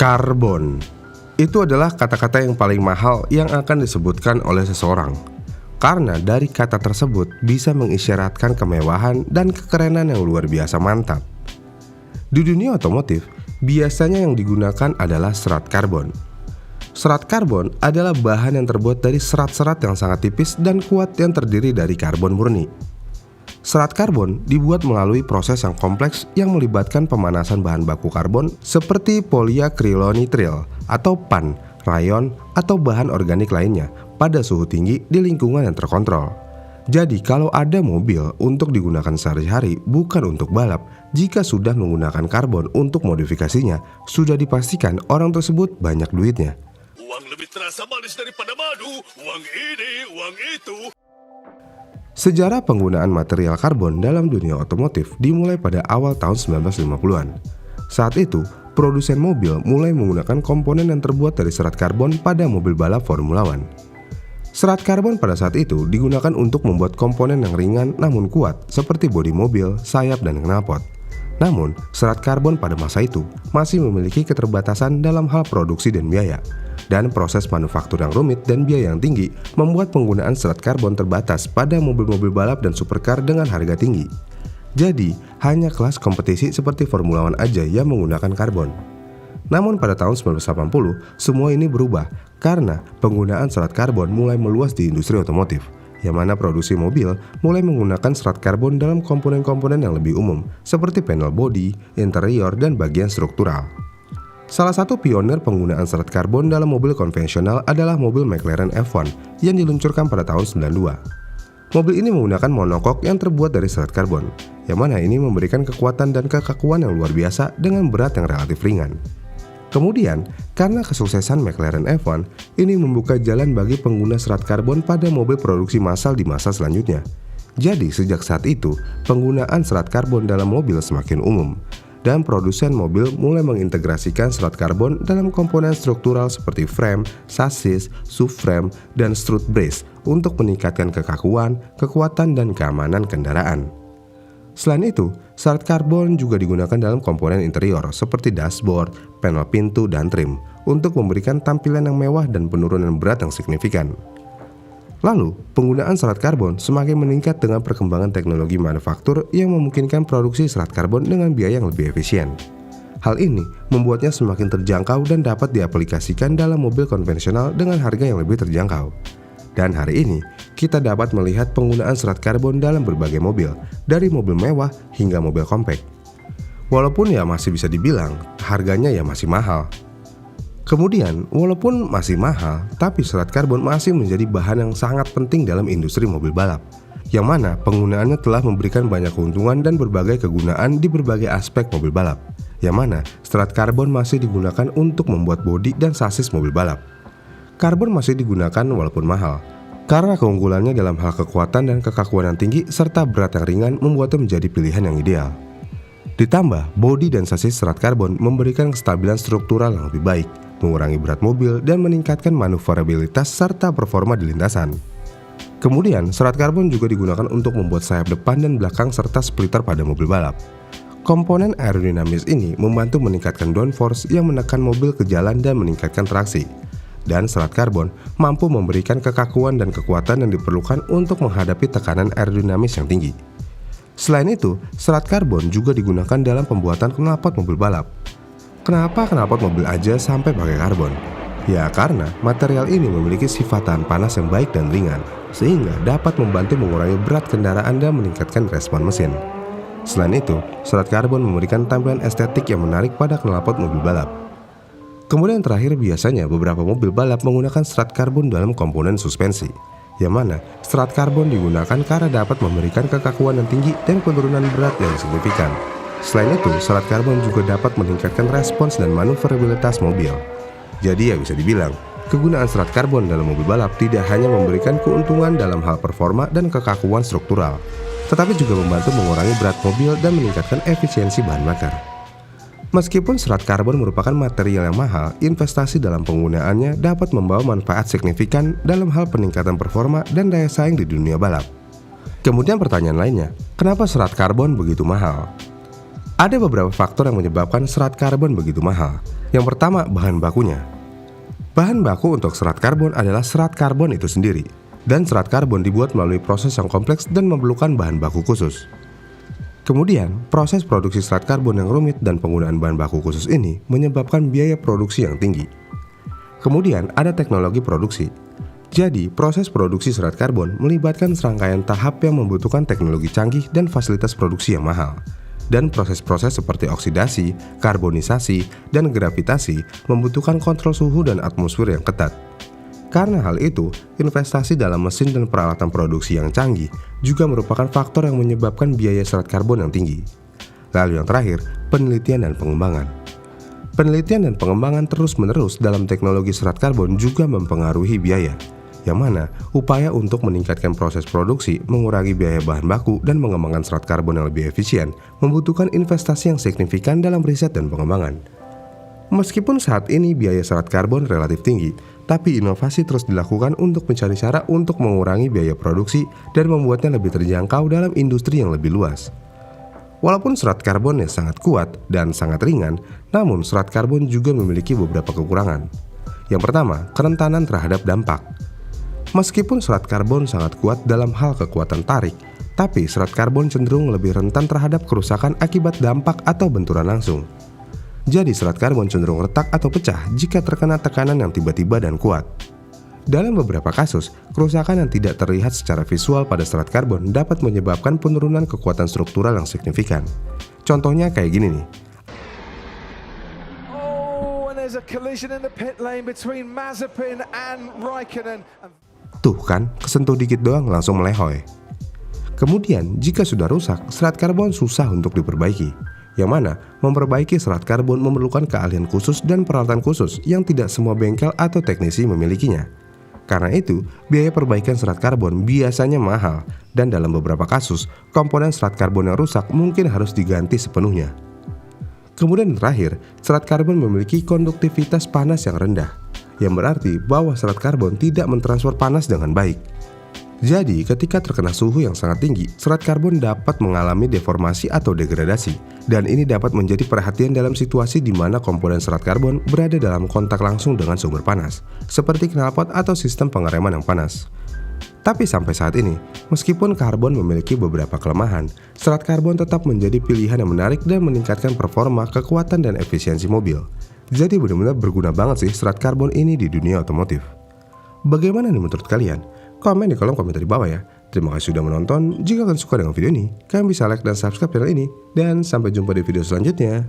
Karbon. Itu adalah kata-kata yang paling mahal yang akan disebutkan oleh seseorang. Karena dari kata tersebut bisa mengisyaratkan kemewahan dan kekerenan yang luar biasa mantap. Di dunia otomotif, biasanya yang digunakan adalah serat karbon. Serat karbon adalah bahan yang terbuat dari serat-serat yang sangat tipis dan kuat yang terdiri dari karbon murni. Serat karbon dibuat melalui proses yang kompleks yang melibatkan pemanasan bahan baku karbon seperti polyacrylonitrile atau PAN, rayon, atau bahan organik lainnya pada suhu tinggi di lingkungan yang terkontrol. Jadi kalau ada mobil untuk digunakan sehari-hari bukan untuk balap, jika sudah menggunakan karbon untuk modifikasinya, sudah dipastikan orang tersebut banyak duitnya. Uang lebih terasa manis daripada madu, uang ini, uang itu. Sejarah penggunaan material karbon dalam dunia otomotif dimulai pada awal tahun 1950-an. Saat itu, produsen mobil mulai menggunakan komponen yang terbuat dari serat karbon pada mobil balap Formula One. Serat karbon pada saat itu digunakan untuk membuat komponen yang ringan namun kuat seperti bodi mobil, sayap, dan knalpot. Namun, serat karbon pada masa itu masih memiliki keterbatasan dalam hal produksi dan biaya. Dan proses manufaktur yang rumit dan biaya yang tinggi membuat penggunaan serat karbon terbatas pada mobil-mobil balap dan supercar dengan harga tinggi. Jadi, hanya kelas kompetisi seperti Formula One aja yang menggunakan karbon. Namun pada tahun 1980, semua ini berubah karena penggunaan serat karbon mulai meluas di industri otomotif, yang mana produksi mobil mulai menggunakan serat karbon dalam komponen-komponen yang lebih umum, seperti panel bodi, interior, dan bagian struktural. Salah satu pionir penggunaan serat karbon dalam mobil konvensional adalah mobil McLaren F1 yang diluncurkan pada tahun 92. Mobil ini menggunakan monokok yang terbuat dari serat karbon, yang mana ini memberikan kekuatan dan kekakuan yang luar biasa dengan berat yang relatif ringan. Kemudian, karena kesuksesan McLaren F1, ini membuka jalan bagi pengguna serat karbon pada mobil produksi massal di masa selanjutnya. Jadi, sejak saat itu, penggunaan serat karbon dalam mobil semakin umum. Dan produsen mobil mulai mengintegrasikan serat karbon dalam komponen struktural seperti frame, sasis, subframe, dan strut brace untuk meningkatkan kekakuan, kekuatan, dan keamanan kendaraan. Selain itu, serat karbon juga digunakan dalam komponen interior seperti dashboard, panel pintu, dan trim untuk memberikan tampilan yang mewah dan penurunan berat yang signifikan. Lalu, penggunaan serat karbon semakin meningkat dengan perkembangan teknologi manufaktur yang memungkinkan produksi serat karbon dengan biaya yang lebih efisien. Hal ini membuatnya semakin terjangkau dan dapat diaplikasikan dalam mobil konvensional dengan harga yang lebih terjangkau. Dan hari ini, kita dapat melihat penggunaan serat karbon dalam berbagai mobil, dari mobil mewah hingga mobil compact. Walaupun ya masih bisa dibilang, harganya ya masih mahal. Kemudian, walaupun masih mahal, tapi serat karbon masih menjadi bahan yang sangat penting dalam industri mobil balap, yang mana penggunaannya telah memberikan banyak keuntungan dan berbagai kegunaan di berbagai aspek mobil balap, yang mana serat karbon masih digunakan untuk membuat bodi dan sasis mobil balap. Karbon masih digunakan walaupun mahal, karena keunggulannya dalam hal kekuatan dan kekakuan yang tinggi serta berat yang ringan membuatnya menjadi pilihan yang ideal. Ditambah, bodi dan sasis serat karbon memberikan kestabilan struktural yang lebih baik, mengurangi berat mobil, dan meningkatkan maneuverabilitas serta performa di lintasan. Kemudian, serat karbon juga digunakan untuk membuat sayap depan dan belakang serta splitter pada mobil balap. Komponen aerodinamis ini membantu meningkatkan downforce yang menekan mobil ke jalan dan meningkatkan traksi. Dan serat karbon mampu memberikan kekakuan dan kekuatan yang diperlukan untuk menghadapi tekanan aerodinamis yang tinggi. Selain itu, serat karbon juga digunakan dalam pembuatan knalpot mobil balap. Kenapa knalpot mobil aja sampai pakai karbon? Ya karena material ini memiliki sifat tahan panas yang baik dan ringan, sehingga dapat membantu mengurangi berat kendaraan dan meningkatkan respon mesin. Selain itu, serat karbon memberikan tampilan estetik yang menarik pada knalpot mobil balap. Kemudian terakhir, biasanya beberapa mobil balap menggunakan serat karbon dalam komponen suspensi, yang mana serat karbon digunakan karena dapat memberikan kekakuan yang tinggi dan penurunan berat yang signifikan. Selain itu, serat karbon juga dapat meningkatkan respons dan maneuverabilitas mobil. Jadi ya bisa dibilang, kegunaan serat karbon dalam mobil balap tidak hanya memberikan keuntungan dalam hal performa dan kekakuan struktural, tetapi juga membantu mengurangi berat mobil dan meningkatkan efisiensi bahan bakar. Meskipun serat karbon merupakan material yang mahal, investasi dalam penggunaannya dapat membawa manfaat signifikan dalam hal peningkatan performa dan daya saing di dunia balap. Kemudian pertanyaan lainnya, kenapa serat karbon begitu mahal? Ada beberapa faktor yang menyebabkan serat karbon begitu mahal. Yang pertama, bahan bakunya. Bahan baku untuk serat karbon adalah serat karbon itu sendiri, dan serat karbon dibuat melalui proses yang kompleks dan memerlukan bahan baku khusus. Kemudian, proses produksi serat karbon yang rumit dan penggunaan bahan baku khusus ini menyebabkan biaya produksi yang tinggi. Kemudian, ada teknologi produksi. Jadi, proses produksi serat karbon melibatkan serangkaian tahap yang membutuhkan teknologi canggih dan fasilitas produksi yang mahal. Dan proses-proses seperti oksidasi, karbonisasi, dan gravitasi membutuhkan kontrol suhu dan atmosfer yang ketat. Karena hal itu, investasi dalam mesin dan peralatan produksi yang canggih juga merupakan faktor yang menyebabkan biaya serat karbon yang tinggi. Lalu yang terakhir, penelitian dan pengembangan. Penelitian dan pengembangan terus-menerus dalam teknologi serat karbon juga mempengaruhi biaya, yang mana upaya untuk meningkatkan proses produksi, mengurangi biaya bahan baku, dan mengembangkan serat karbon yang lebih efisien membutuhkan investasi yang signifikan dalam riset dan pengembangan. Meskipun saat ini biaya serat karbon relatif tinggi, tapi inovasi terus dilakukan untuk mencari cara untuk mengurangi biaya produksi dan membuatnya lebih terjangkau dalam industri yang lebih luas. Walaupun serat karbonnya sangat kuat dan sangat ringan, namun serat karbon juga memiliki beberapa kekurangan. Yang pertama, kerentanan terhadap dampak. Meskipun serat karbon sangat kuat dalam hal kekuatan tarik, tapi serat karbon cenderung lebih rentan terhadap kerusakan akibat dampak atau benturan langsung. Jadi serat karbon cenderung retak atau pecah jika terkena tekanan yang tiba-tiba dan kuat. Dalam beberapa kasus, kerusakan yang tidak terlihat secara visual pada serat karbon dapat menyebabkan penurunan kekuatan struktural yang signifikan. Contohnya kayak gini nih. There's a collision in the pit lane between Mazepin and Raikkonen. Tuh kan, kesentuh dikit doang langsung melehoi. Kemudian, jika sudah rusak, serat karbon susah untuk diperbaiki. Yang mana, memperbaiki serat karbon memerlukan keahlian khusus dan peralatan khusus yang tidak semua bengkel atau teknisi memilikinya. Karena itu, biaya perbaikan serat karbon biasanya mahal, dan dalam beberapa kasus, komponen serat karbon yang rusak mungkin harus diganti sepenuhnya. Kemudian terakhir, serat karbon memiliki konduktivitas panas yang rendah, yang berarti bahwa serat karbon tidak mentransfer panas dengan baik. Jadi, ketika terkena suhu yang sangat tinggi, serat karbon dapat mengalami deformasi atau degradasi, dan ini dapat menjadi perhatian dalam situasi di mana komponen serat karbon berada dalam kontak langsung dengan sumber panas, seperti knalpot atau sistem pengereman yang panas. Tapi sampai saat ini, meskipun karbon memiliki beberapa kelemahan, serat karbon tetap menjadi pilihan yang menarik dan meningkatkan performa, kekuatan, dan efisiensi mobil. Jadi benar-benar berguna banget sih serat karbon ini di dunia otomotif. Bagaimana nih menurut kalian? Komen di kolom komentar di bawah ya. Terima kasih sudah menonton. Jika kalian suka dengan video ini, kalian bisa like dan subscribe channel ini. Dan sampai jumpa di video selanjutnya.